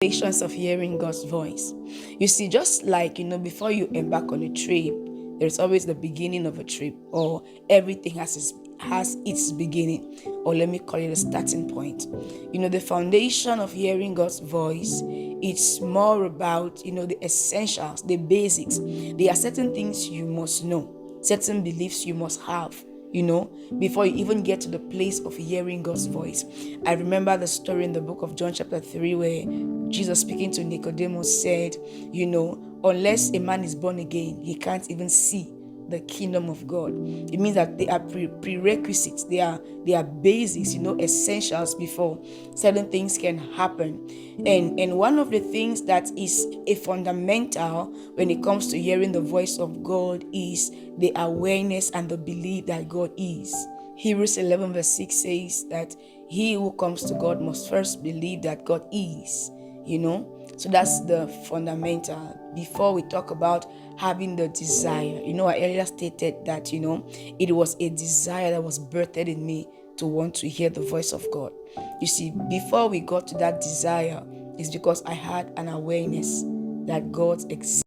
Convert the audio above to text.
Patience of hearing God's voice. You see, just like before you embark on a trip, there's always the beginning of a trip, or everything has its beginning, or let me call it a starting point. The foundation of hearing God's voice, it's more about the essentials, the basics. There are certain things you must know, certain beliefs you must have, before you even get to the place of hearing God's voice. I remember the story in the book of John, chapter 3, where Jesus, speaking to Nicodemus, said, unless a man is born again, he can't even see the kingdom of God. It means that they are prerequisites, they are basics, essentials before certain things can happen. And one of the things that is a fundamental when it comes to hearing the voice of God is the awareness and the belief that God is. Hebrews 11 verse 6 says that he who comes to God must first believe that God is. So that's the fundamental before we talk about having the desire. I earlier stated that it was a desire that was birthed in me to want to hear the voice of God. You see, before we got to that desire, it's because I had an awareness that God exists.